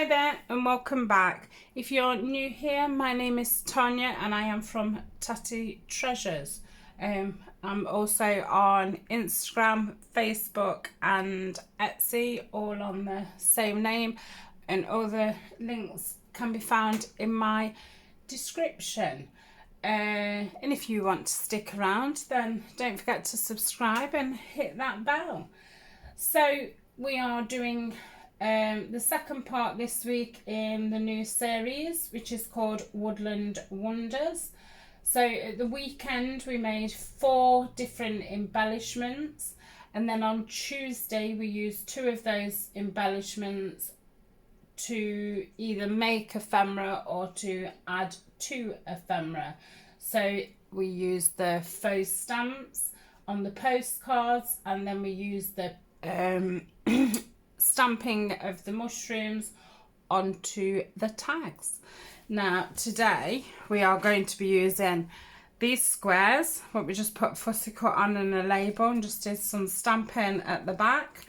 Hi there and welcome back. If you're new here, my name is Tania and I am from Tatty Treasures. I'm also on Instagram, Facebook and Etsy, all on the same name, and all the links can be found in my description. And if you want to stick around, then don't forget to subscribe and hit that bell. So we are doing the second part this week in the new series, which is called Woodland Wonders. So at the weekend we made 4 different embellishments, and then on Tuesday we used 2 of those embellishments to either make ephemera or to add to ephemera. So we used the faux stamps on the postcards, and then we used the stamping of the mushrooms onto the tags. Now today we are going to be using these squares, what we just put fussy cut on and a label and just did some stamping at the back,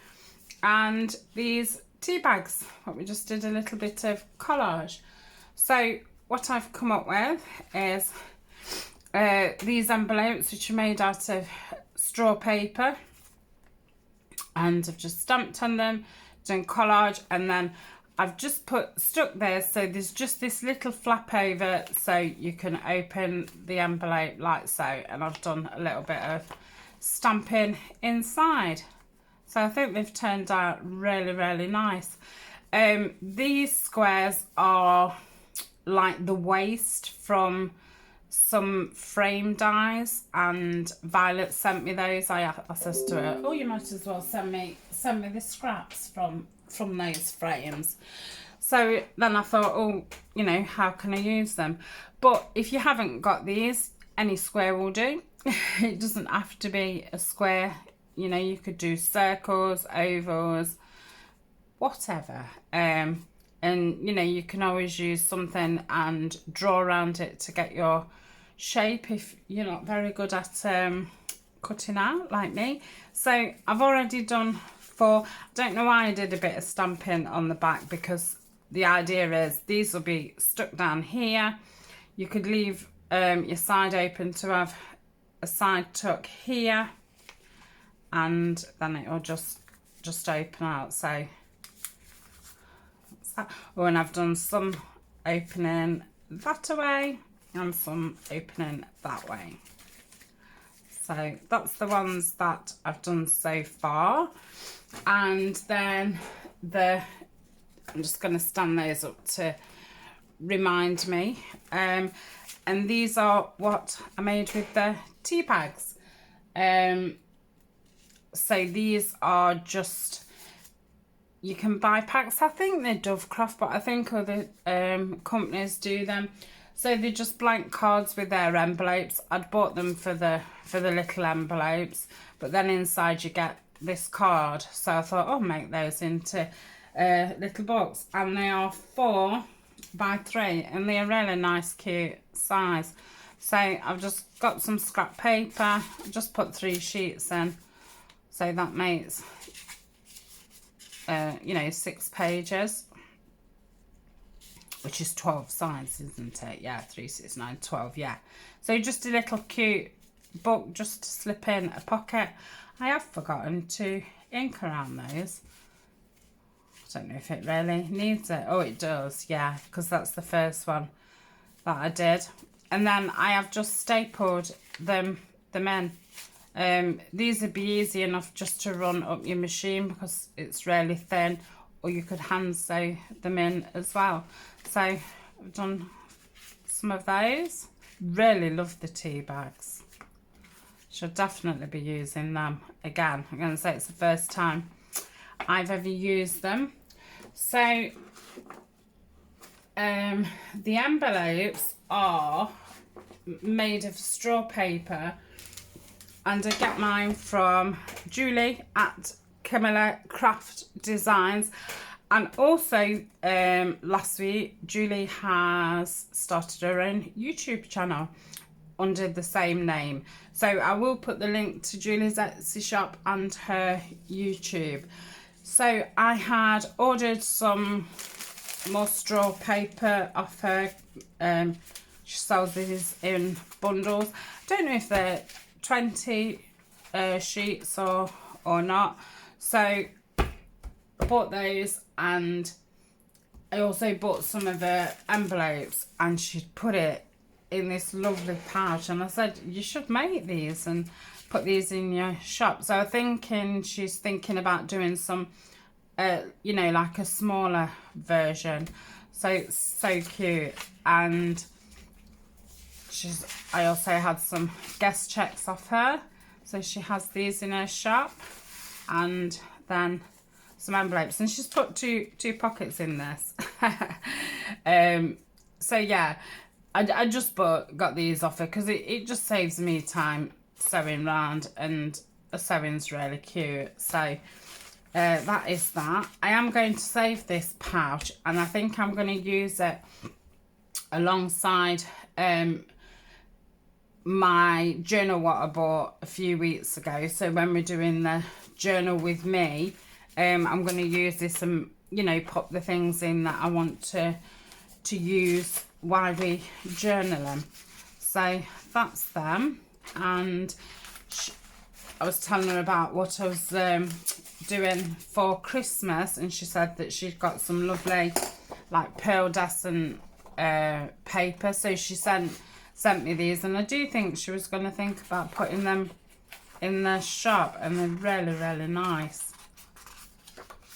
and these tea bags, what we just did a little bit of collage. So what I've come up with is these envelopes, which are made out of straw paper, and I've just stamped on them, done collage, and then I've just stuck there so there's just this little flap over so you can open the envelope like so, and I've done a little bit of stamping inside. So I think they've turned out really nice. These squares are like the waste from some frame dies, and Violet sent me those. I said to her, oh, you might as well send me the scraps from those frames. So then I thought, oh, you know, how can I use them? But if you haven't got these, any square will do. It doesn't have to be a square, you know, you could do circles, ovals, whatever. And you know, you can always use something and draw around it to get your shape if you're not very good at cutting out like me. So I've already done 4. I don't know why I did a bit of stamping on the back, because the idea is these will be stuck down here. You could leave your side open to have a side tuck here, and then it will just open out. So that's that. Oh, and I've done some opening that way and some opening that way. So that's the ones that I've done so far. And then I'm just going to stand those up to remind me. And these are what I made with the tea bags. So these are just, you can buy packs. I think they're Dovecraft, but I think other companies do them. So they're just blank cards with their envelopes. I'd bought them for the little envelopes, but then inside you get this card. So I thought, I'll make those into little box, and they are 4 by 3, and they're really nice, cute size. So I've just got some scrap paper. I just put 3 sheets in, so that makes you know, 6 pages, which is 12 sides, isn't it? Yeah, 3, 6, 9, 12, yeah. So just a little cute book just to slip in a pocket. I have forgotten to ink around those. I don't know if it really needs it. Oh, it does, yeah, because that's the first one that I did. And then I have just stapled them in. These would be easy enough just to run up your machine because it's really thin, or you could hand sew them in as well. So I've done some of those. Really love the tea bags. Should definitely be using them again. I'm going to say it's the first time I've ever used them. So the envelopes are made of straw paper, and I get mine from Julie at Cockney Crafter Designs. And also last week Julie has started her own YouTube channel under the same name, so I will put the link to Julie's Etsy shop and her YouTube. So I had ordered some more straw paper off her. She sells these in bundles. I don't know if they're 20 sheets or not. So I bought those, and I also bought some of the envelopes, and she put it in this lovely pouch, and I said you should make these and put these in your shop. So I'm thinking she's thinking about doing some you know, like a smaller version. So it's so cute. And I also had some guest checks off her, so she has these in her shop, and then some envelopes, and she's put two pockets in this. So yeah, I just got these off her because it just saves me time sewing round, and the sewing's really cute. So that is that. I am going to save this pouch, and I think I'm going to use it alongside my journal what I bought a few weeks ago. So when we're doing the journal with me, I'm going to use this and, you know, pop the things in that I want to use while we journaling. So that's them. And I was telling her about what I was doing for Christmas, and she said that she'd got some lovely like pearl-descent paper, so she sent me these, and I do think she was going to think about putting them in the shop, and they're really nice.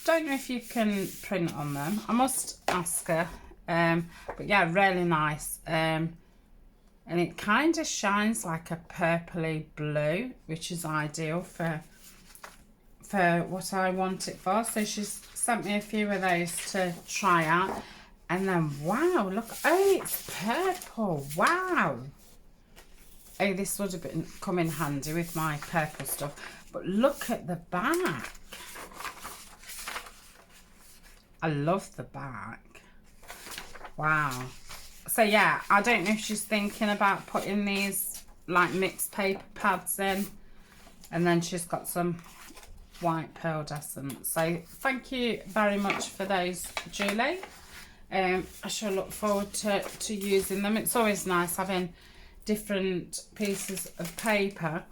Don't know if you can print on them, I must ask her. But yeah, really nice. And it kind of shines like a purpley blue, which is ideal for what I want it for. So she's sent me a few of those to try out. And then, wow, look, oh, it's purple, wow. Oh, this would have come in handy with my purple stuff. But look at the back. I love the back. Wow. So yeah, I don't know if she's thinking about putting these like mixed paper pads in. And then she's got some white pearl-descent. So thank you very much for those, Julie. I shall look forward to using them. It's always nice having different pieces of paper.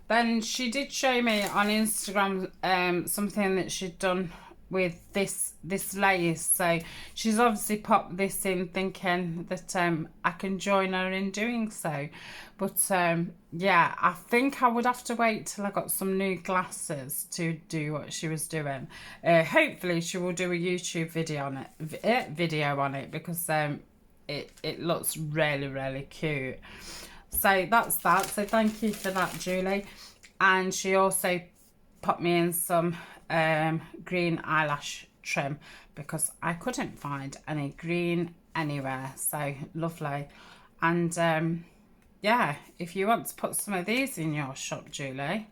Then she did show me on Instagram something that she'd done with this lace. So she's obviously popped this in thinking that I can join her in doing so. But yeah, I think I would have to wait till I got some new glasses to do what she was doing. Hopefully she will do a YouTube video on it, because it looks really cute. So that's that. So thank you for that, Julie. And she also popped me in some green eyelash trim, because I couldn't find any green anywhere. So lovely. And yeah, if you want to put some of these in your shop, Julie,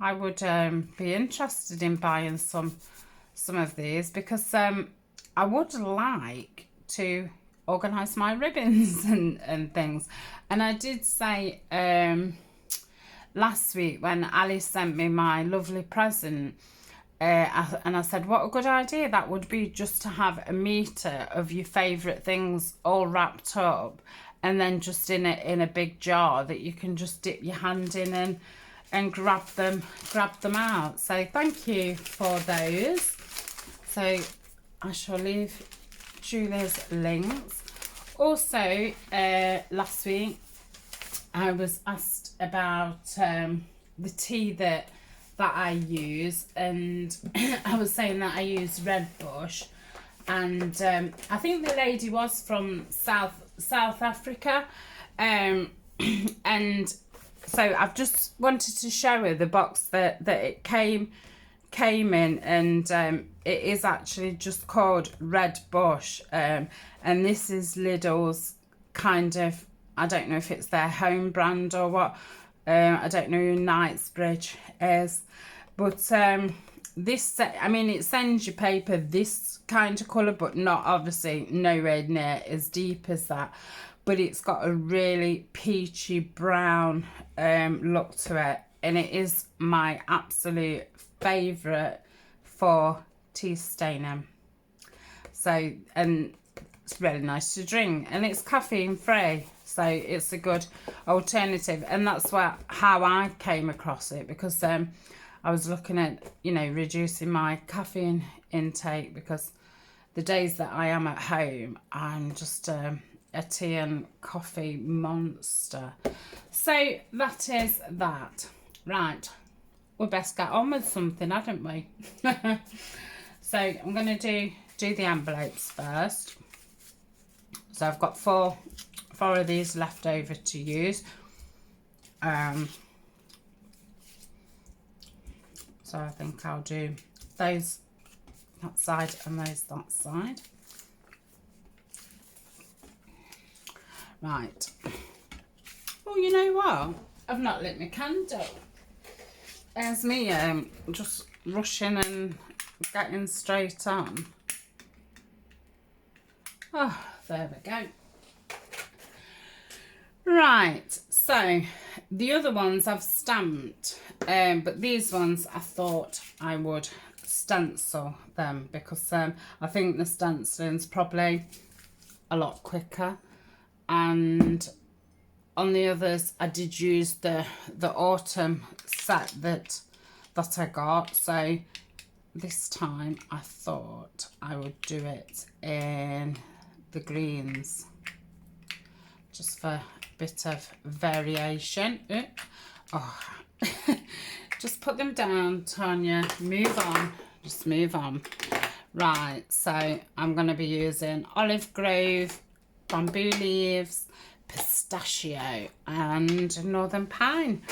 I would be interested in buying some of these, because I would like to organise my ribbons and things. And I did say last week when Alice sent me my lovely present, and I said what a good idea that would be, just to have a meter of your favourite things all wrapped up, and then just in a big jar that you can just dip your hand in and grab them out. So thank you for those. So I shall leave Julie's links. Also last week I was asked about the tea that I use, and I was saying that I use Red Bush, and I think the lady was from South Africa, and so I've just wanted to show her the box that it came in, and it is actually just called Red Bush, and this is Lidl's kind of, I don't know if it's their home brand or what. I don't know who Knightsbridge is, but this, I mean, it sends you paper this kind of colour, but not obviously nowhere near as deep as that. But it's got a really peachy brown look to it, and it is my absolute favourite for tea staining. So, and it's really nice to drink, and it's caffeine free, so it's a good alternative. And that's how I came across it, because I was looking at, you know, reducing my caffeine intake, because the days that I am at home, I'm just a tea and coffee monster. So that is that. Right, we best get on with something, hadn't we? So I'm going to do the envelopes first. So I've got four of these left over to use. So I think I'll do those that side and those that side. Right. Oh, you know what? I've not lit my candle. There's me just rushing and getting straight on. Oh, there we go. Right, so the other ones I've stamped, but these ones I thought I would stencil them, because I think the stenciling's probably a lot quicker. And on the others I did use the autumn set that I got, so this time I thought I would do it in the greens, just for a bit of variation. Oh. Just put them down, Tania. Move on. Just move on. Right, so I'm going to be using Olive Grove, Bamboo Leaves, Pistachio and Northern Pine.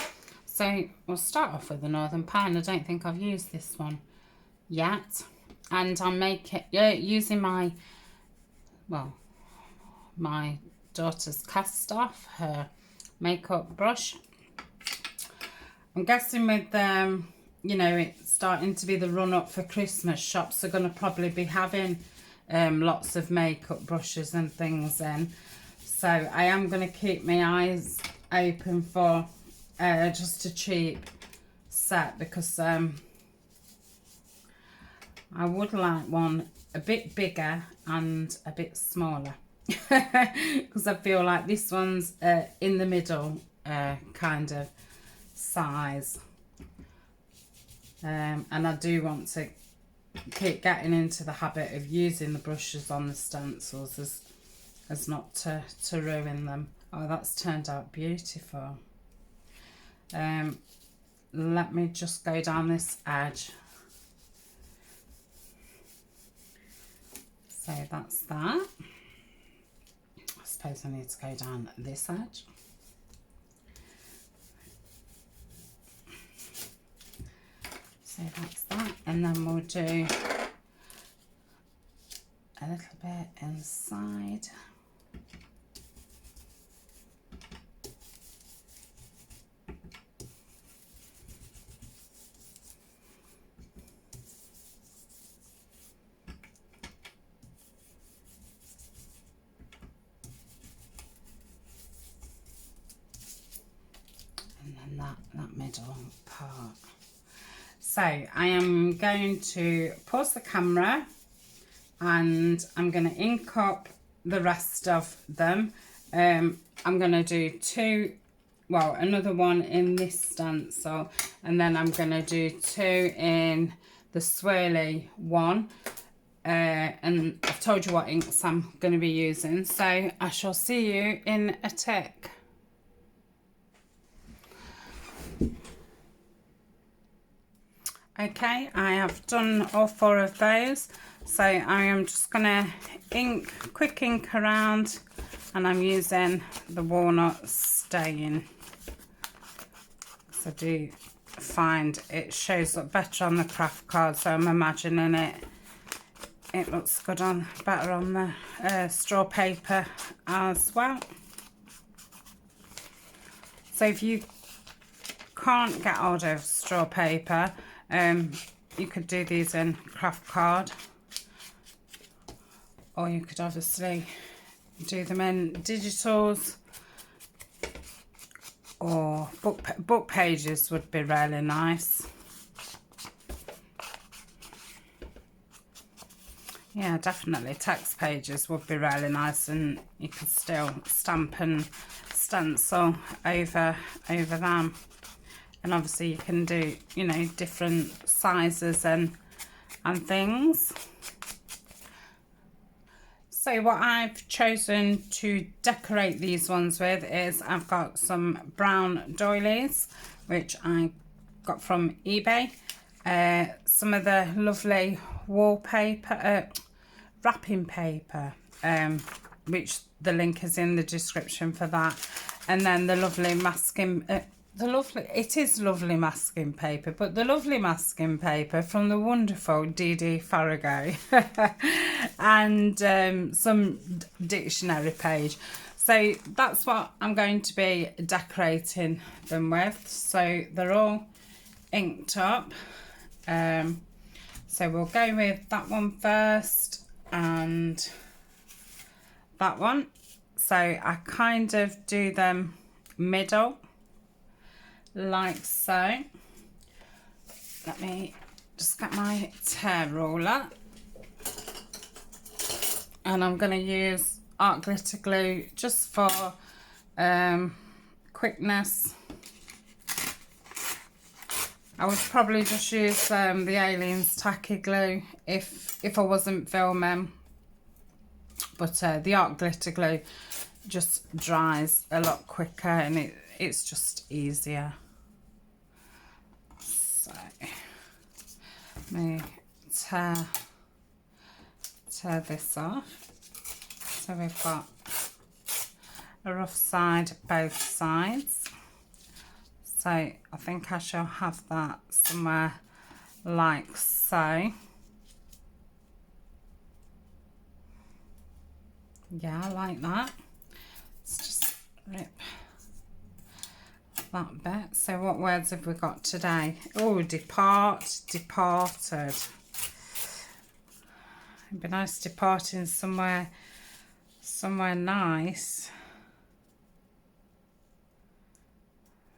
So we'll start off with the Northern Pine. I don't think I've used this one yet. And I'm using my daughter's cast off, her makeup brush. I'm guessing with you know, it's starting to be the run up for Christmas, shops are going to probably be having lots of makeup brushes and things in. So I am going to keep my eyes open for just a cheap set, because I would like one a bit bigger and a bit smaller, because I feel like this one's in the middle kind of size, and I do want to keep getting into the habit of using the brushes on the stencils as not to ruin them. Oh, that's turned out beautiful. Let me just go down this edge. So that's that. I suppose I need to go down this edge. So that's that, and then we'll do a little bit inside. And then that middle part. So I am going to pause the camera, and I'm going to ink up the rest of them. I'm going to do another one in this stencil, and then I'm going to do two in the swirly one. And I've told you what inks I'm going to be using, so I shall see you in a tick. Okay, I have done all four of those, so I am just going to quick ink around, and I'm using the walnut stain. So I do find it shows up better on the craft card, so I'm imagining it looks good better on the straw paper as well. So if you can't get hold of straw paper, you could do these in craft card, or you could obviously do them in digitals, or book pages would be really nice. yeah, definitely text pages would be really nice, and you could still stamp and stencil over them. And obviously you can do, you know, different sizes and things. So what I've chosen to decorate these ones with is I've got some brown doilies, which I got from eBay. Some of the lovely wallpaper, wrapping paper, which the link is in the description for that. And then the lovely masking, it is lovely masking paper, but the lovely masking paper from the wonderful Dee Farrago. And some dictionary page. So that's what I'm going to be decorating them with. So they're all inked up. So we'll go with that one first and that one. So I kind of do them middle, like so. Let me just get my tear ruler. And I'm going to use art glitter glue just for quickness. I would probably just use the Aliens tacky glue if I wasn't filming, but the art glitter glue just dries a lot quicker and it's just easier. So let me tear this off. So we've got a rough side both sides. So I think I shall have that somewhere like so. Yeah, like that. Let's just rip that bit. So what words have we got today? Oh, depart, departed. It'd be nice departing somewhere nice.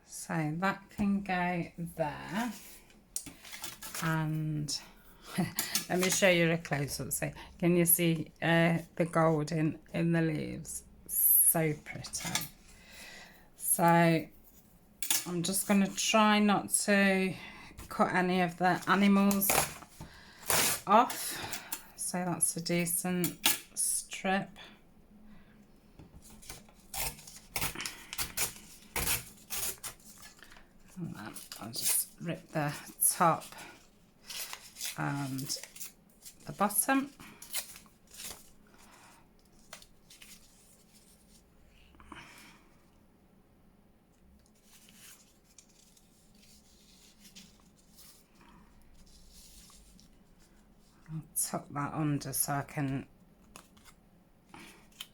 So that can go there, and let me show you a close-up. So can you see the gold in the leaves? So pretty. So I'm just going to try not to cut any of the animals off. So that's a decent strip. And then I'll just rip the top and the bottom. I'll tuck that under so I can,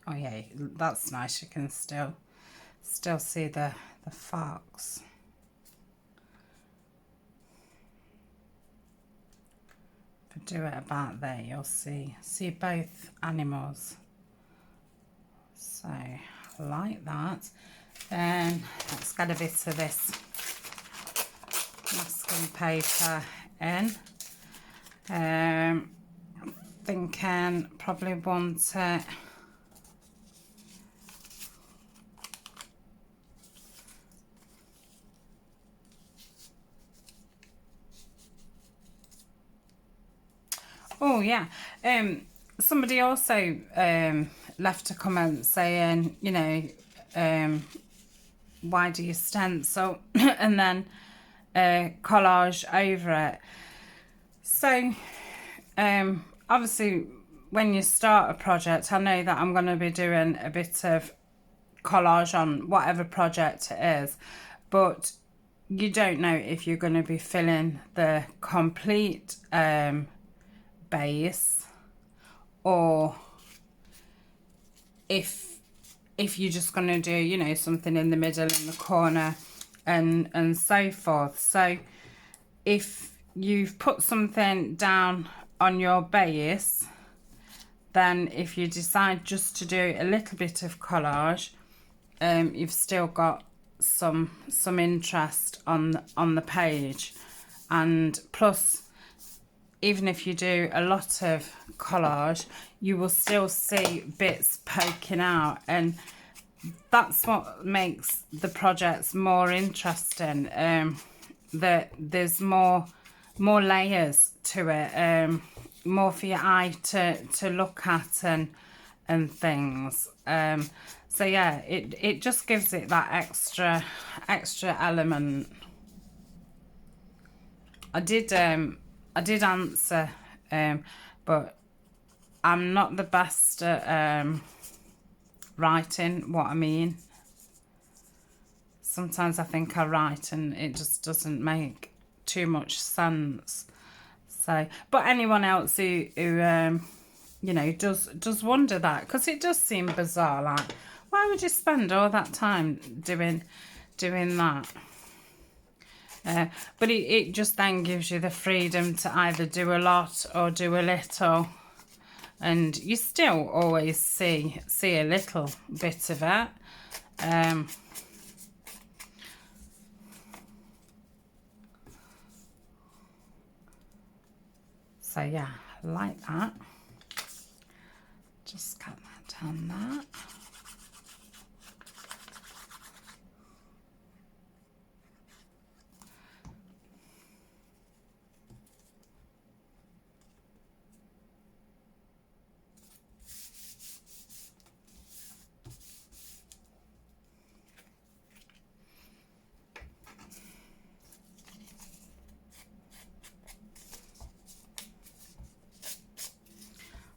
oh yeah, that's nice, you can still see the fox. Do it about there, you'll see both animals. So like that. Then let's get a bit of this masking paper in. Thinking probably want it oh yeah, somebody also left a comment saying, you know, why do you stencil and then collage over it? So obviously when you start a project, I know that I'm going to be doing a bit of collage on whatever project it is, but you don't know if you're going to be filling the complete base, or if you're just going to do, you know, something in the middle, in the corner, and so forth. So if you've put something down on your base, then if you decide just to do a little bit of collage, you've still got some interest on the page. And plus, even if you do a lot of collage, you will still see bits poking out, and that's what makes the projects more interesting. That there's more layers to it, more for your eye to look at and things. So yeah, it just gives it that extra element. I did answer, but I'm not the best at writing what I mean. Sometimes I think I write and it just doesn't make too much sense. So, but anyone else who you know, does wonder that, because it does seem bizarre. Like, why would you spend all that time doing that? But it just then gives you the freedom to either do a lot or do a little, and you still always see a little bit of it. So yeah, like that. Just cut that down there.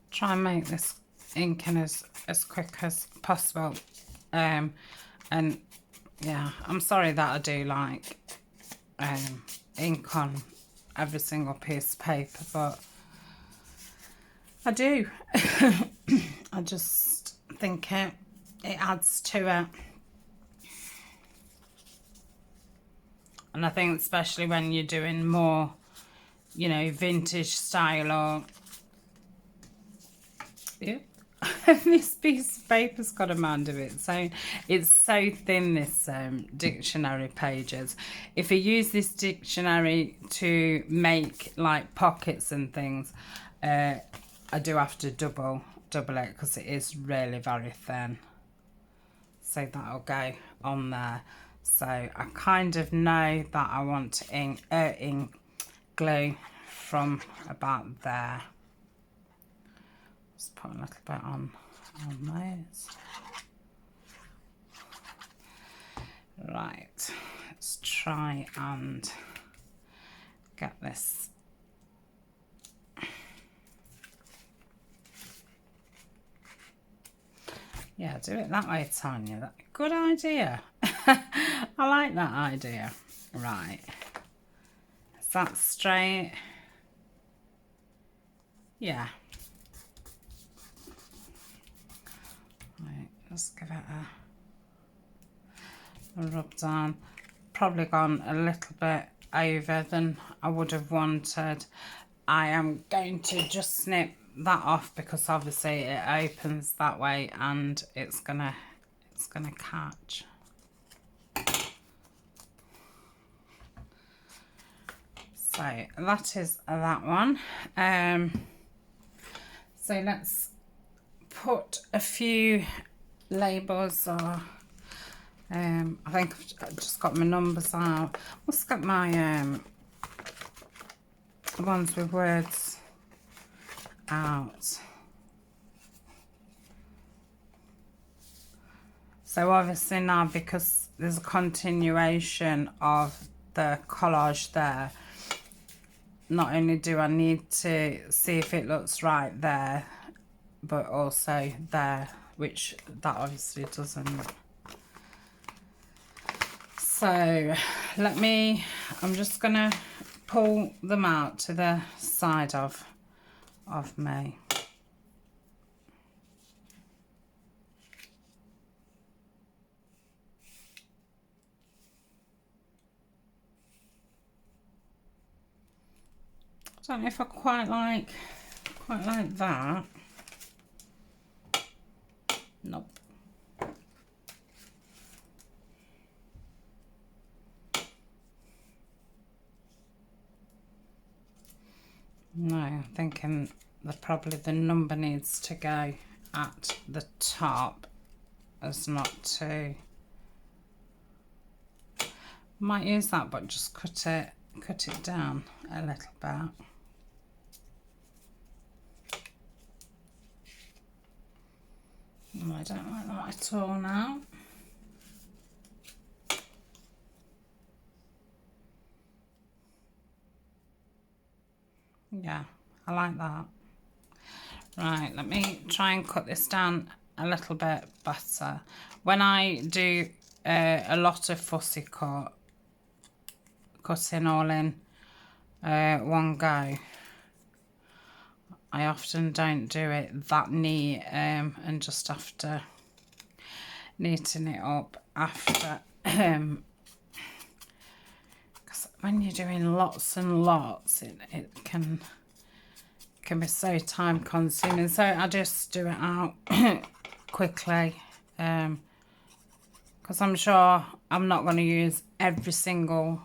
Try and make this inking as quick as possible, and yeah, I'm sorry that I do like ink on every single piece of paper, but I do. I just think it adds to it, and I think especially when you're doing more, you know, vintage style or yeah. This piece of paper's got a mind of its own. It's so thin, this dictionary pages. If you use this dictionary to make like pockets and things, I do have to double it because it is really very thin. So that'll go on there. So I kind of know that I want to ink glue from about there. Just put a little bit on those. Right, let's try and get this. Yeah, do it that way, Tania. Good idea. I like that idea. Right, is that straight? Yeah. Right, let's give it a rub down. Probably gone a little bit over than I would have wanted. I am going to just snip that off because obviously it opens that way and it's gonna catch. So that is that one. So let's put a few labels, or I think I've just got my numbers out. Let's get my ones with words out. So obviously now, because there's a continuation of the collage there, not only do I need to see if it looks right there, but also there, which that obviously doesn't. So I'm just gonna pull them out to the side of me. I don't know if I quite like that. Nope. No, I'm thinking probably the number needs to go at the top as not to. Might use that, but just cut it down a little bit. I don't like that at all now. Yeah, I like that. Right, let me try and cut this down a little bit better. When I do a lot of fussy cutting all in one go, I often don't do it that neat and just after neaten it up after. Because when you're doing lots and lots, it can be so time consuming. So I just do it out quickly, because I'm sure I'm not going to use every single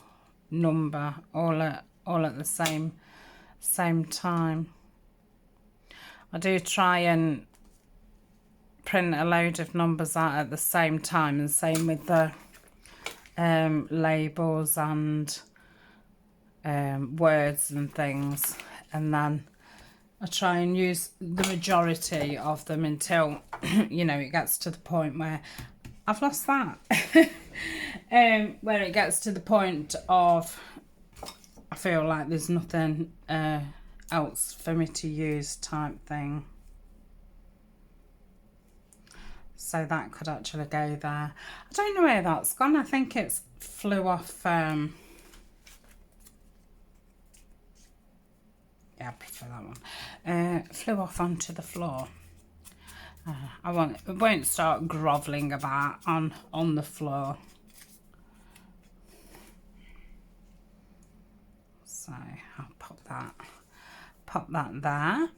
number all at the same time. I do try and print a load of numbers out at the same time, and same with the labels and words and things, and then I try and use the majority of them until you know, it gets to the point where I've lost that. Where it gets to the point of I feel like there's nothing else for me to use type thing. So that could actually go there. I don't know where that's gone. I think it's flew off. Yeah, I prefer that one. Flew off onto the floor. I won't start grovelling about on the floor. So I'll pop that there.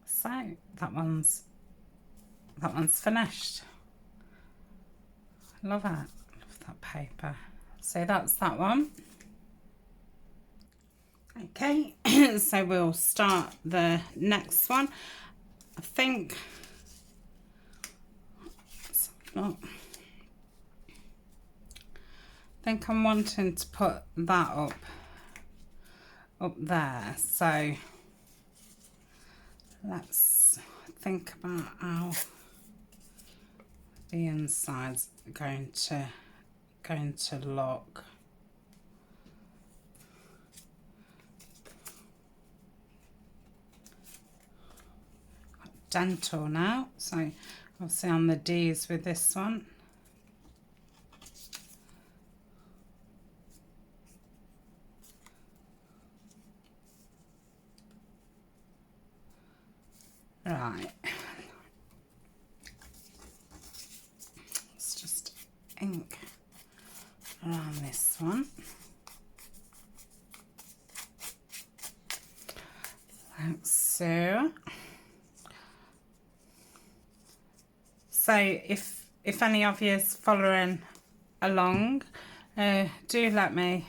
So that one's finished. Love it. Love that paper. So that's that one. Okay, so we'll start the next one. I think I'm wanting to put that up there. So let's think about how the inside's going to look. Dental now, so obviously on the D's with this one. Right, let's just ink around this one. Like so. So if any of you is following along, do let me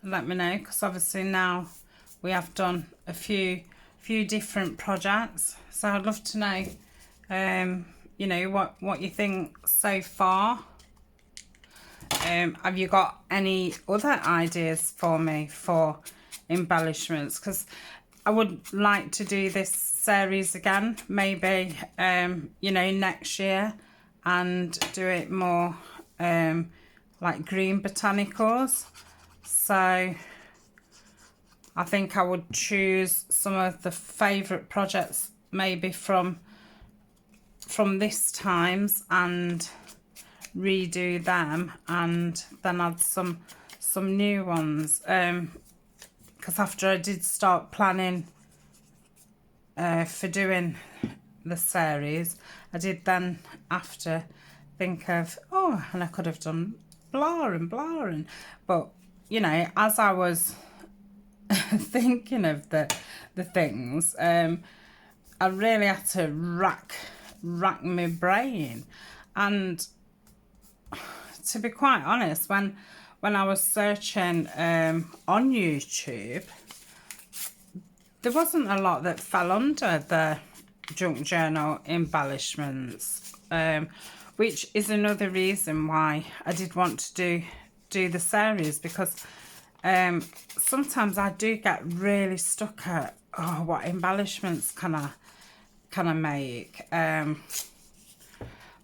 know, because obviously now we have done a few different projects. So I'd love to know, you know, what you think so far. Have you got any other ideas for me for embellishments? Because I would like to do this series again, maybe you know, next year, and do it more like green botanicals. So I think I would choose some of the favourite projects maybe from this times and redo them, and then add some new ones, because after I did start planning for doing the series, I did then after think of, oh, and I could have done blah and blah, and but you know, as I was thinking of the things, I really had to rack my brain, and to be quite honest, when I was searching on YouTube, there wasn't a lot that fell under the junk journal embellishments, which is another reason why I did want to do the series, because sometimes I do get really stuck at, oh, what embellishments can I make?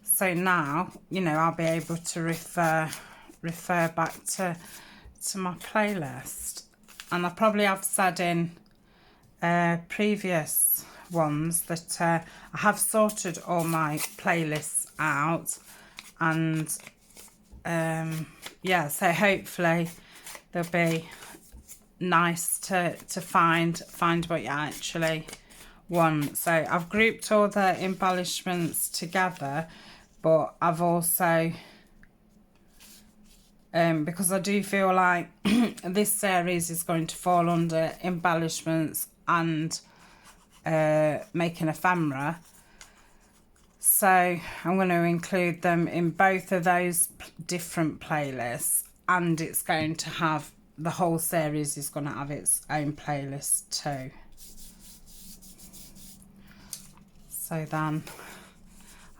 So now, you know, I'll be able to refer back to my playlist. And I probably have said in previous ones that I have sorted all my playlists out, and yeah, so hopefully they'll be nice to find what you actually want. So I've grouped all the embellishments together, but I've also because I do feel like this series is going to fall under embellishments and making ephemera, so I'm going to include them in both of those different playlists, and it's going to have, the whole series is going to have its own playlist too. So then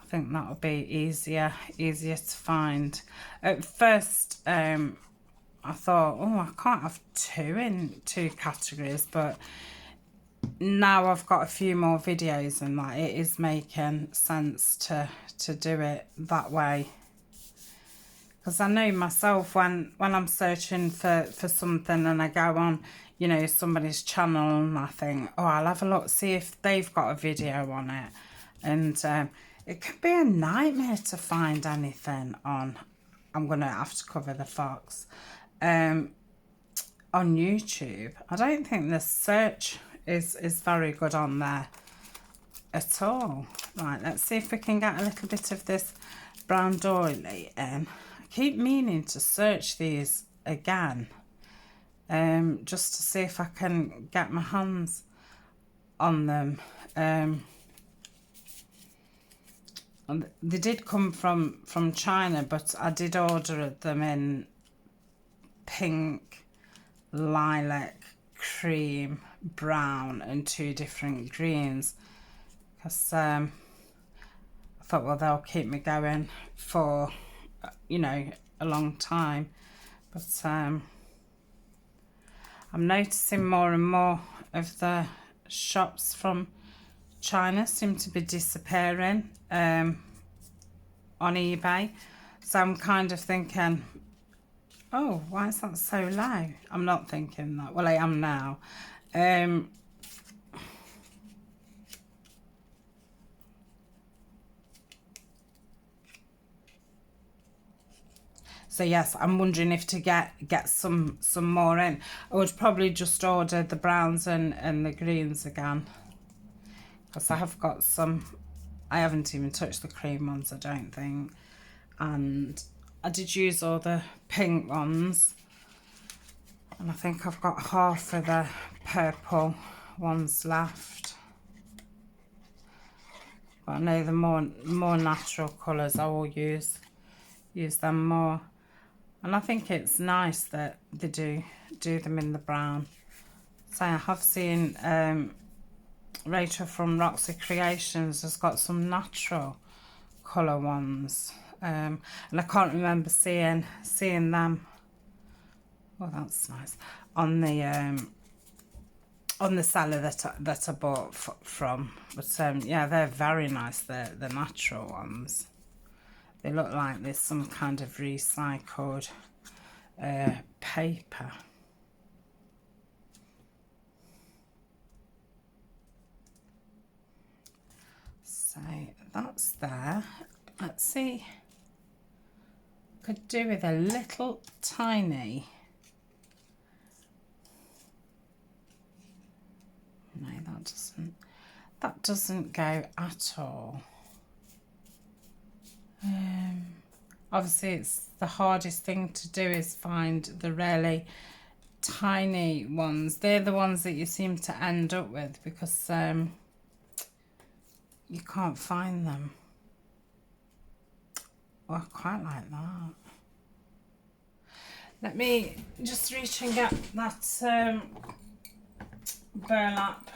I think that'll be easier to find. At first I thought, oh, I can't have two in two categories, but now I've got a few more videos and that, it is making sense to do it that way. Because I know myself, when I'm searching for something and I go on, you know, somebody's channel, and I think, oh, I'll have a look, see if they've got a video on it. And it can be a nightmare to find anything on, I'm going to have to cover the fox, on YouTube. I don't think the search is very good on there at all. Right, let's see if we can get a little bit of this brown doily in. I keep meaning to search these again, just to see if I can get my hands on them. They did come from China, but I did order them in pink, lilac, cream, brown, and two different greens, because I thought, well, they'll keep me going for, you know, a long time. But I'm noticing more and more of the shops from China seem to be disappearing on eBay. So I'm kind of thinking, oh, why is that so low? I'm not thinking that. Well, I am now. So yes, I'm wondering if to get some more in. I would probably just order the browns and the greens again, because I have got some. I haven't even touched the cream ones, I don't think. And I did use all the pink ones, and I think I've got half of the purple ones left. But I know the more natural colours, I will use them more. And I think it's nice that they do them in the brown. So I have seen Rachel from Roxy Creations has got some natural colour ones. And I can't remember seeing them. Oh, that's nice. On the seller that I bought from. But yeah, they're very nice. The natural ones. They look like there's some kind of recycled paper. So that's there. Let's see. Could do with a little tiny. No, that doesn't go at all. Obviously it's the hardest thing to do is find the really tiny ones. They're the ones that you seem to end up with, because you can't find them. Oh, I quite like that. Let me just reach and get that burlap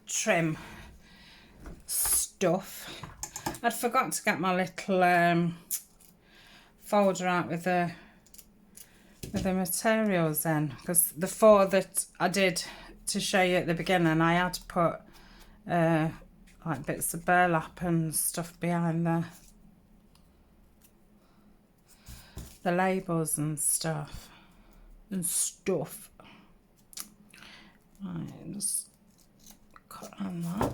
trim stuff. I'd forgot to get my little folder out with the materials in, because the 4 that I did to show you at the beginning, I had to put like bits of burlap and stuff behind the labels and stuff. Right, just cut on that.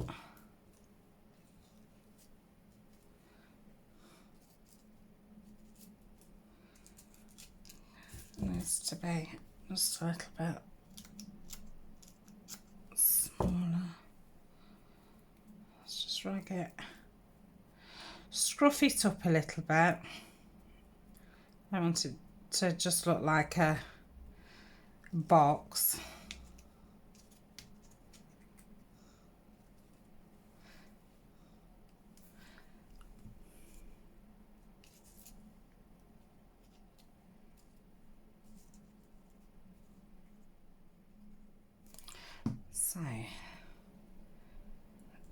Needs to be just a little bit smaller. Let's just rag it, scruff it up a little bit. I want it to just look like a box. So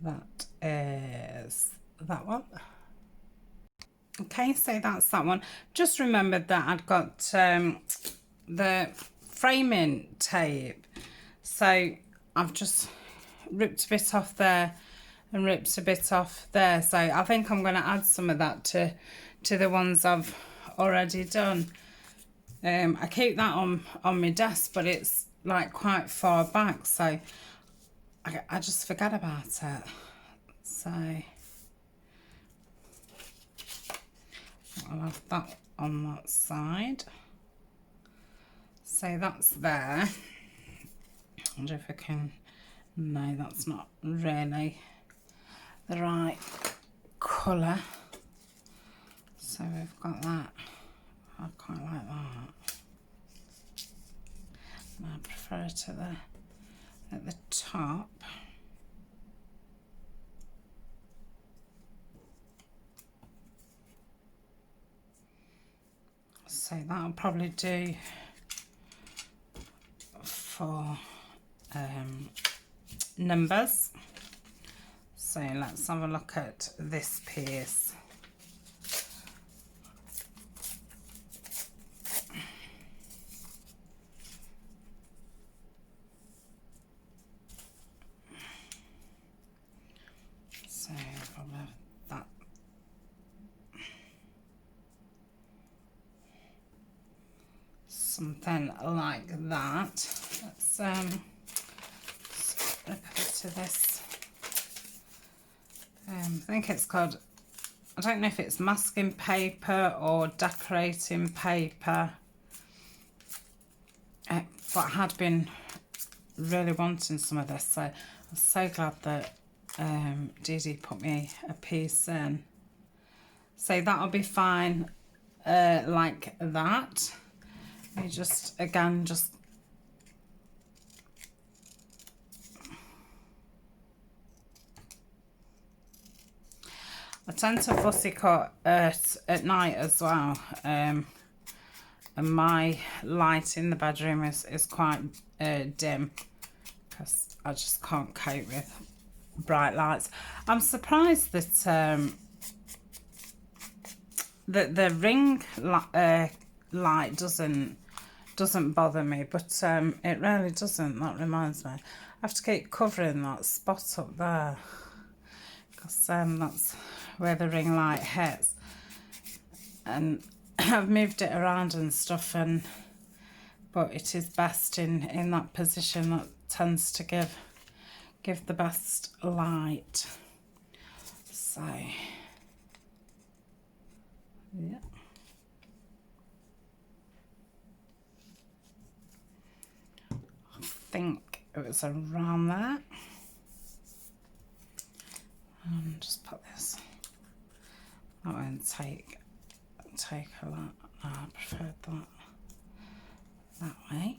that is that one. Okay, so that's that one. Just remembered that I'd got the framing tape, so I've just ripped a bit off there and ripped a bit off there, so I think I'm going to add some of that to the ones I've already done. I keep that on my desk, but it's like quite far back, so I just forget about it. So I'll have that on that side. So that's there. I wonder if I can, no, that's not really the right colour. So we've got that. I quite like that. I prefer it at the top. So that'll probably do for numbers. So let's have a look at this piece. So probably that. Something like that. Let's rip a bit of this. I think it's called, I don't know if it's masking paper or decorating paper, but I had been really wanting some of this, so I'm so glad that Dee Dee put me a piece in. So that'll be fine like that. You just, again, just I tend to fussy cut at night as well, and my light in the bedroom is quite dim, because I just can't cope with bright lights. I'm surprised that the ring light doesn't bother me, but it really doesn't. That reminds me, I have to keep covering that spot up there, because that's where the ring light hits, and I've moved it around and stuff, but it is best in that position. That tends to give the best light. So yeah. I think it was around there. Just put this. That won't take a lot. No, I preferred that way.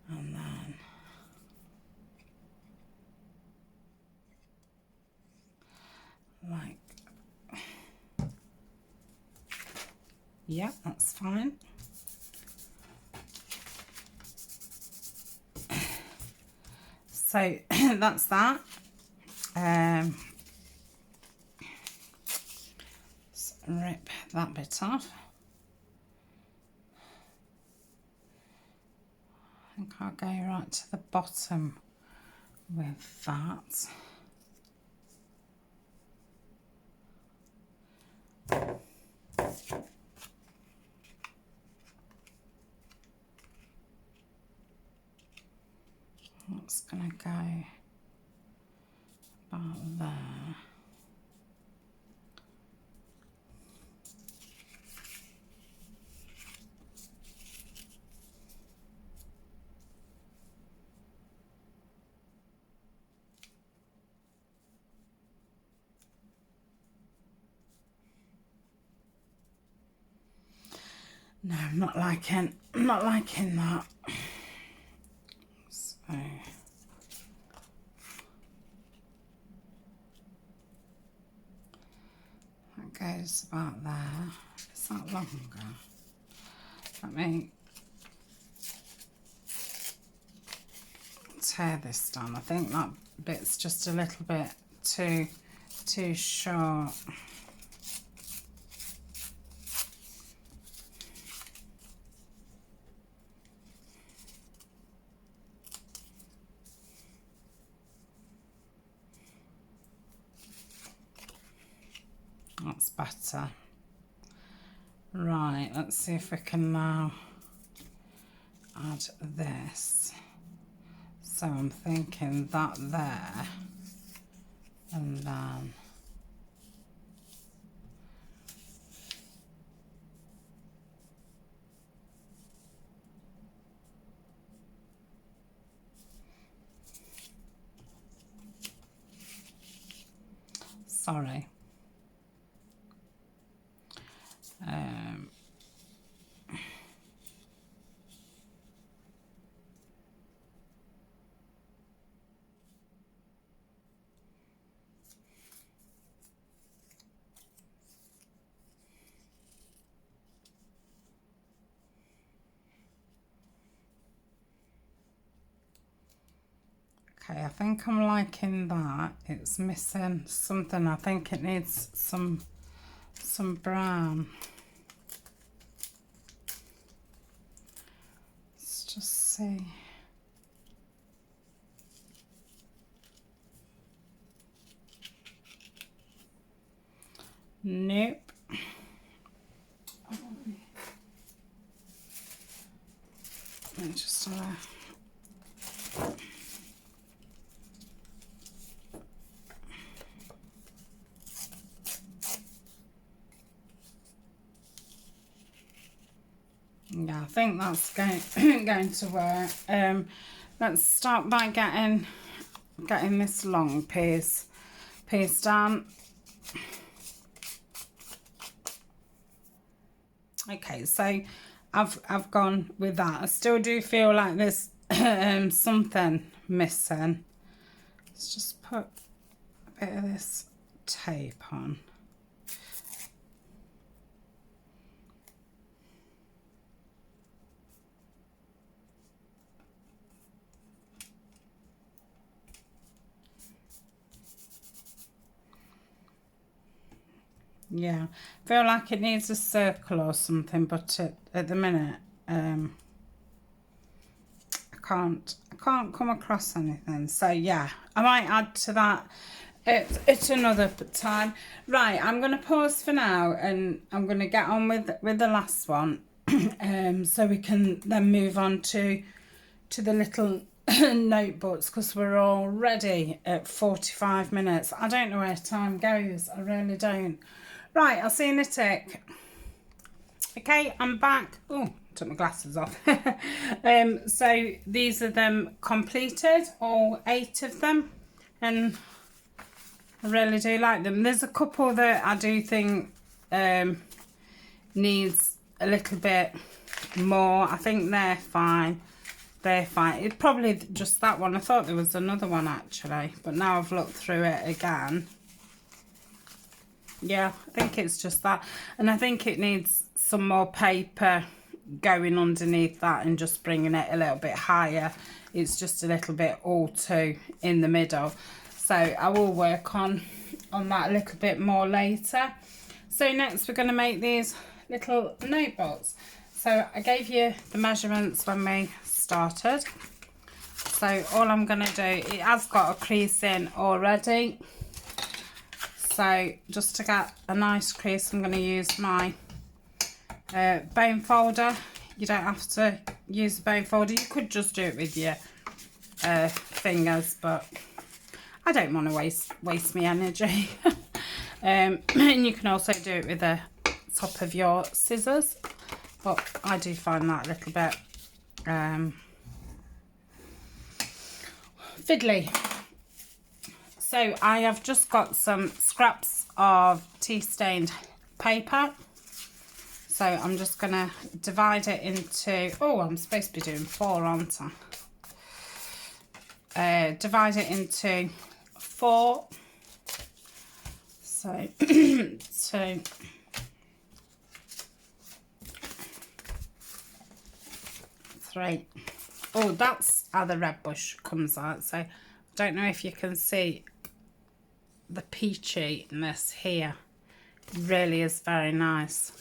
And then like, yeah, that's fine. So that's that. Let's rip that bit off. I think I'll go right to the bottom with that. That's going to go about there. No, I'm not liking that. So that goes about there. Is that longer? Let me tear this down. I think that bit's just a little bit too short. That's better. Right, let's see if we can now add this. So I'm thinking that there, and then sorry. Okay, I think I'm liking that. It's missing something. I think it needs some brown. Let's just see. Nope. Let me just yeah, I think that's going to work. Let's start by getting this long piece down. Okay, so I've gone with that. I still do feel like there's something missing. Let's just put a bit of this tape on. Yeah, I feel like it needs a circle or something, but at the minute I can't come across anything. So yeah, I might add to that at another time. Right, I'm going to pause for now, and I'm going to get on with the last one, so we can then move on to the little notebooks, because we're already at 45 minutes. I don't know where time goes. I really don't. Right, I'll see you in a tick. Okay, I'm back. Oh, took my glasses off. So these are them completed, all 8 of them, and I really do like them. There's a couple that I do think needs a little bit more. I think they're fine. They're fine. It's probably just that one. I thought there was another one actually, but now I've looked through it again. Yeah, I think it's just that. And I think it needs some more paper going underneath that and just bringing it a little bit higher. It's just a little bit all too in the middle. So I will work on that a little bit more later. So next we're going to make these little notebooks. So I gave you the measurements when we started. So all I'm going to do, it has got a crease in already. So just to get a nice crease, I'm going to use my bone folder. You don't have to use the bone folder. You could just do it with your fingers, but I don't want to waste my energy. And you can also do it with the top of your scissors, but I do find that a little bit fiddly. So I have just got some scraps of tea stained paper. So I'm just going to divide it into, oh, I'm supposed to be doing 4, aren't I? Divide it into 4. So 2, 3. Oh, that's how the red bush comes out. So I don't know if you can see the peachiness here. It really is very nice.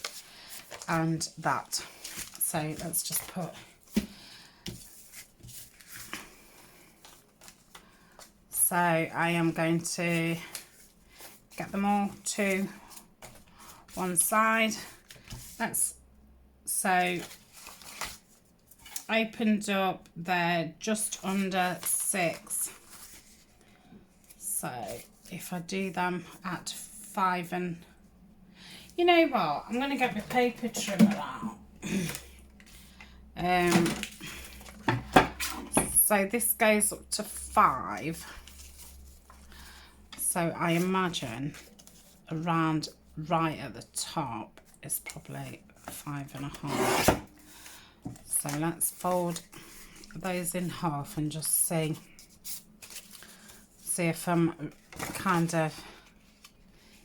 And that. So let's just put, so I am going to get them all to one side. So opened up, they're just under 6. So if I do them at 5 and, you know what, I'm going to get my paper trimmer out. So this goes up to 5. So I imagine around right at the top is probably 5.5. So let's fold those in half and just see if I'm kind of,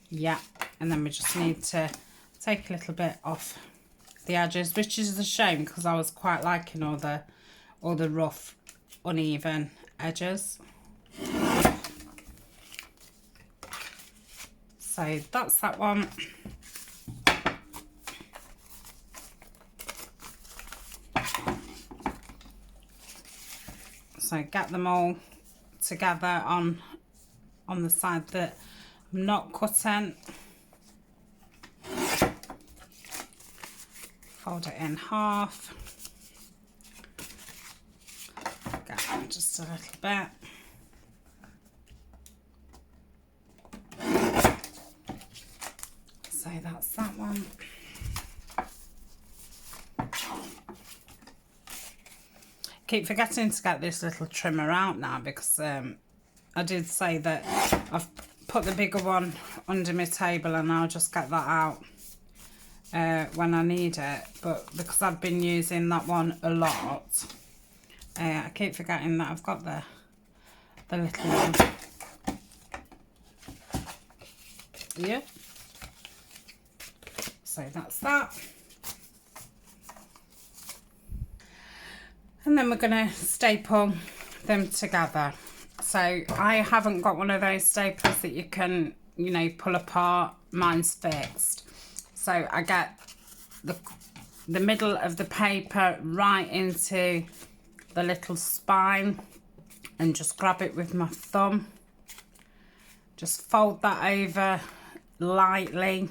yeah. And then we just need to take a little bit off the edges, which is a shame because I was quite liking all the rough, uneven edges. So that's that one. So get them all together on the side that I'm not cutting. Fold it in half. Get just a little bit. So that's that one. Keep forgetting to get this little trimmer out now because I did say that I've put the bigger one under my table and I'll just get that out when I need it, but because I've been using that one a lot, I keep forgetting that I've got the little one. Yeah. So that's that. And then we're going to staple them together. So I haven't got one of those staplers that you can, you know, pull apart. Mine's fixed. So I get the middle of the paper right into the little spine and just grab it with my thumb. Just fold that over lightly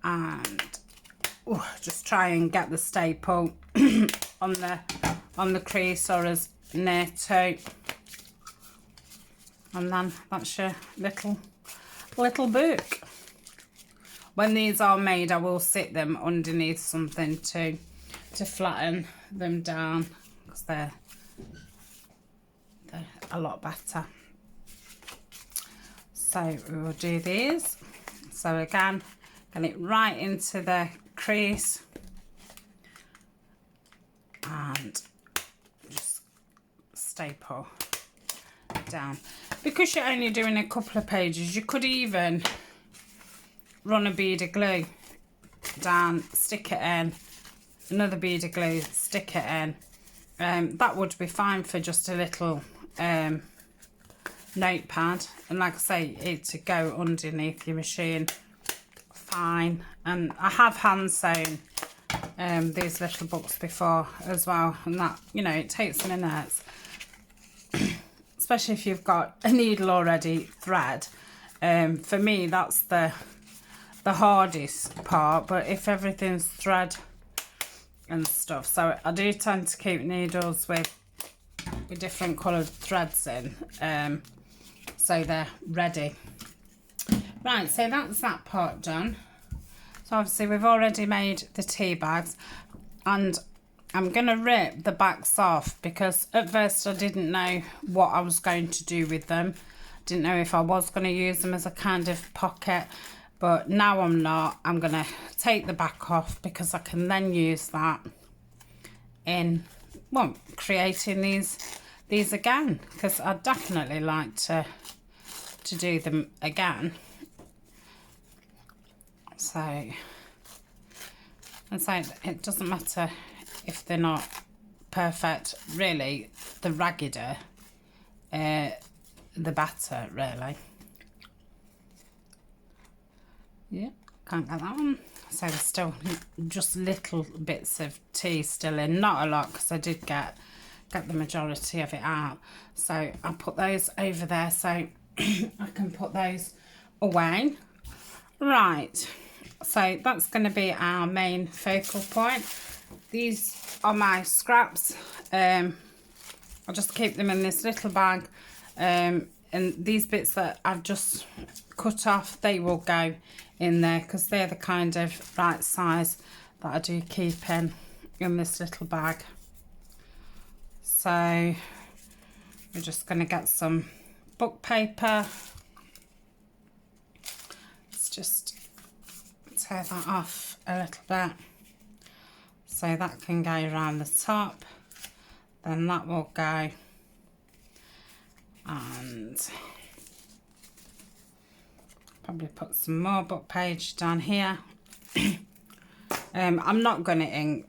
and just try and get the staple on the crease or as near to, and then that's your little book. When these are made, I will sit them underneath something to flatten them down because they're a lot better. So we will do these. So again, get it right into the crease and just staple down. Because you're only doing a couple of pages, you could even run a bead of glue down, stick it in, another bead of glue, stick it in. That would be fine for just a little notepad, and like I say, it to go underneath your machine fine. And I have hand sewn these little books before as well, and that, you know, it takes minutes, especially if you've got a needle already, thread. For me, that's the hardest part, but if everything's thread and stuff, so I do tend to keep needles with different coloured threads in, so they're ready. Right, so that's that part done. So obviously we've already made the tea bags, and I'm going to rip the backs off because at first I didn't know what I was going to do with them. Didn't know if I was going to use them as a kind of pocket, but now I'm not. I'm going to take the back off because I can then use that in, well, creating these again, because I'd definitely like to do them again. So, and so it doesn't matter if they're not perfect, really. The raggeder, the better, really. Yeah, can't get that one. So there's still just little bits of tea still in, not a lot, because I did get the majority of it out. So I'll put those over there so I can put those away. Right, so that's going to be our main focal point. These are my scraps. I'll just keep them in this little bag, and these bits that I've just cut off, they will go in there because they're the kind of right size that I do keep in this little bag. So we're just going to get some book paper. Let's just tear that off a little bit so that can go around the top. Then that will go, and probably put some more book page down here. I'm not going to ink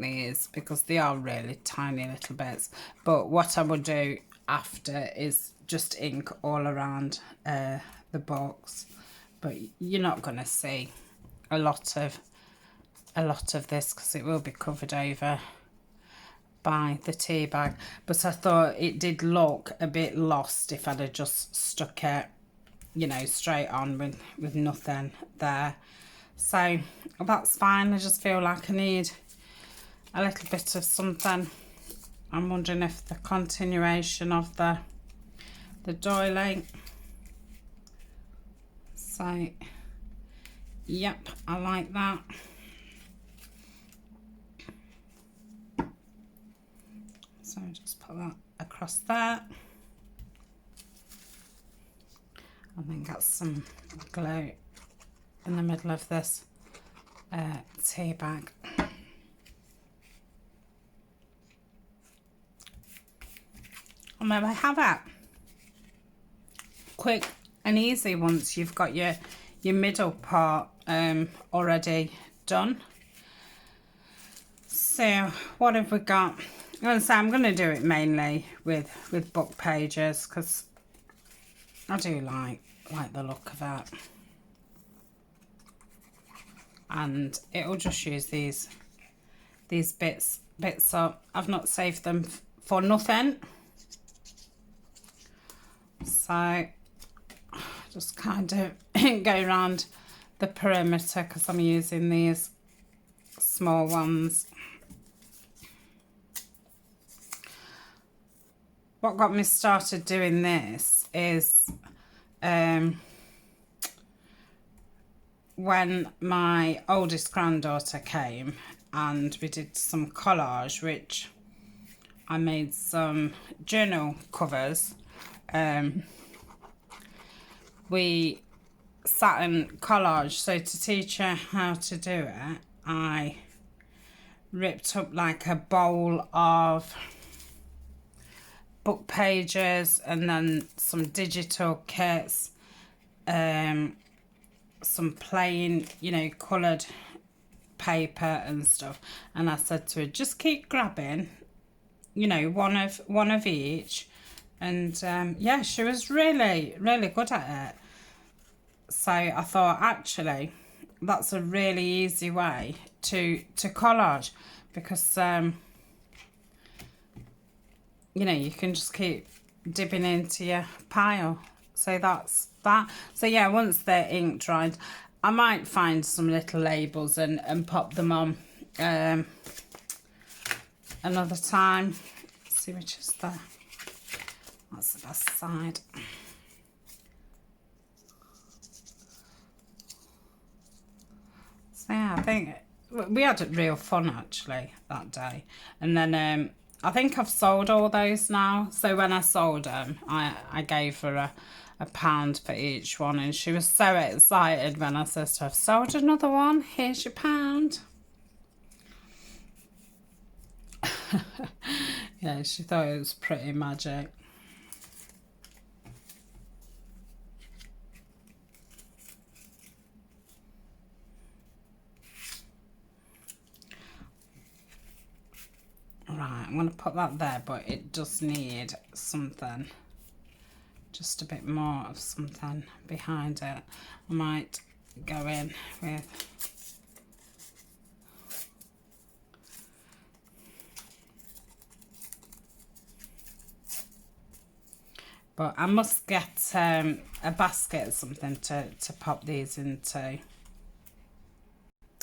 these because they are really tiny little bits, but what I will do after is just ink all around the box. But you're not going to see a lot of this because it will be covered over by the tea bag. But I thought it did look a bit lost if I'd have just stuck it, you know, straight on with nothing there. So that's fine. I just feel like I need a little bit of something. I'm wondering if the continuation of the doily. So yep, I like that. So just put that across there, and then get some glue in the middle of this tea bag. And there we have it. Quick and easy once you've got your middle part already done. So what have we got? I'm going to do it mainly with book pages because I do like the look of that, and it'll just use these bits up. I've not saved them for nothing, so just kind of go around the perimeter because I'm using these small ones. What got me started doing this is when my oldest granddaughter came and we did some collage, which I made some journal covers. We sat in collage, so to teach her how to do it, I ripped up like a bowl of book pages and then some digital kits, some plain, you know, coloured paper and stuff, and I said to her, just keep grabbing, you know, one of each. And yeah, she was really good at it. So I thought, actually, that's a really easy way to collage, because you know, you can just keep dipping into your pile. So that's that. So yeah, once they're ink dried, I might find some little labels and pop them on another time. Let's see which is the, that's the best side. So yeah, I think we had real fun actually that day. And then I think I've sold all those now. So when I sold them, I gave her a £1 for each one, and she was so excited when I said to her, I've sold another one, here's your £1. Yeah, she thought it was pretty magic. Right, I'm going to put that there, but it does need something, just a bit more of something behind it. I might go in with but I must get a basket or something to pop these into.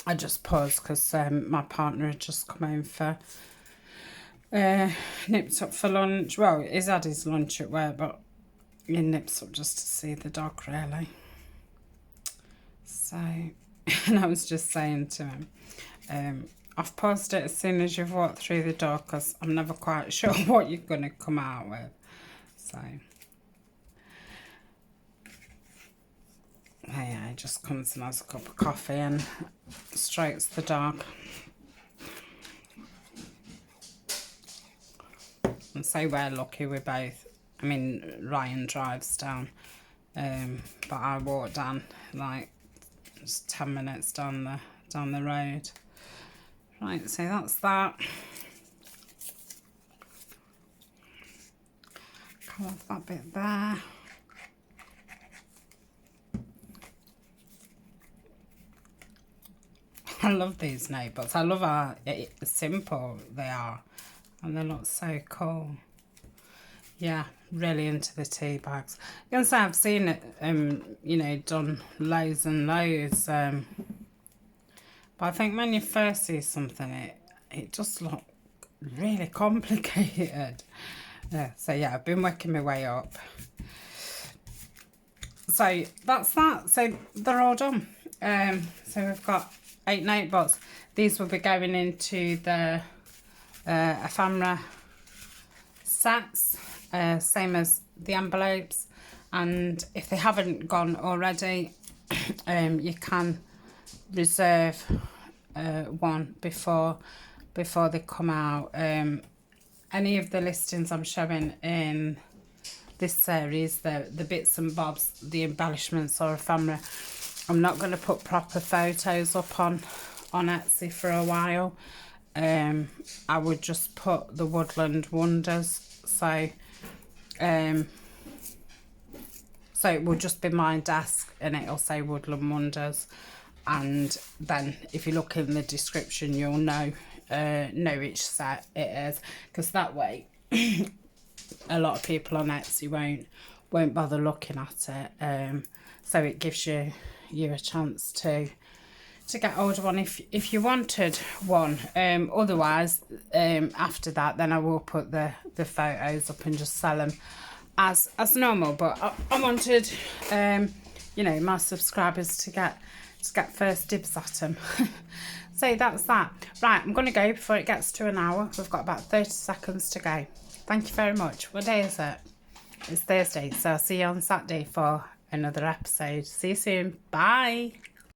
I just paused because my partner had just come home for nipped up for lunch. Well, he's had his lunch at work, but he nips up just to see the dog, really. So, and I was just saying to him, I've paused it as soon as you've walked through the door, because I'm never quite sure what you're going to come out with. So, yeah, he just comes and has a cup of coffee and strokes the dog. And so we're lucky we both, I mean, Ryan drives down, but I walk down like just 10 minutes down the road. Right, so that's that. Come off that bit there. I love these notebooks. I love how simple they are, and they look so cool. Yeah, really into the tea bags. I'm gonna say I've seen it, you know, done loads and loads. But I think when you first see something, it just looks really complicated. Yeah, so yeah, I've been working my way up. So that's that. So they're all done. So we've got 8 notebooks. These will be going into the ephemera sets, same as the envelopes. And if they haven't gone already, you can reserve one before they come out. Any of the listings I'm showing in this series, the bits and bobs, the embellishments or ephemera, I'm not going to put proper photos up on Etsy for a while. I would just put the Woodland Wonders. So it will just be my desk and it'll say Woodland Wonders. And then if you look in the description, you'll know which set it is, because that way a lot of people on Etsy won't bother looking at it. So it gives you a chance to get hold of one if you wanted one. Otherwise, after that, then I will put the photos up and just sell them as normal. But I wanted you know, my subscribers to get first dibs at them. So that's that. Right, I'm going to go before it gets to an hour. We've got about 30 seconds to go. Thank you very much. What day is it? It's Thursday, so I'll see you on Saturday for another episode. See you soon. Bye.